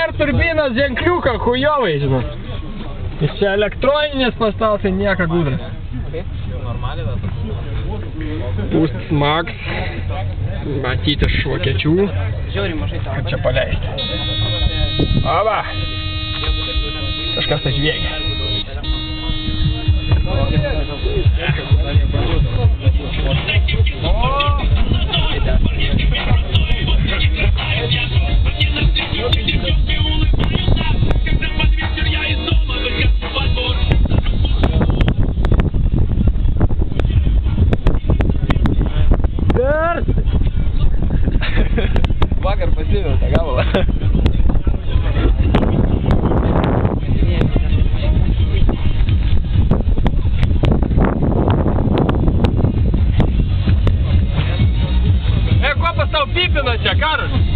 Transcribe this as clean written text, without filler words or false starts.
GR turbinas ženkliuką, hujovai, žinau. Jis čia elektroninės pastal, tai nieka gudras. Pūsts Max. Matyti švokečių. Kaip čia paleisti. Aba! Kažkas tai žvėgia. Vakar pasiviau tą gabalą. Kuo pas tau pipina čia, Karas?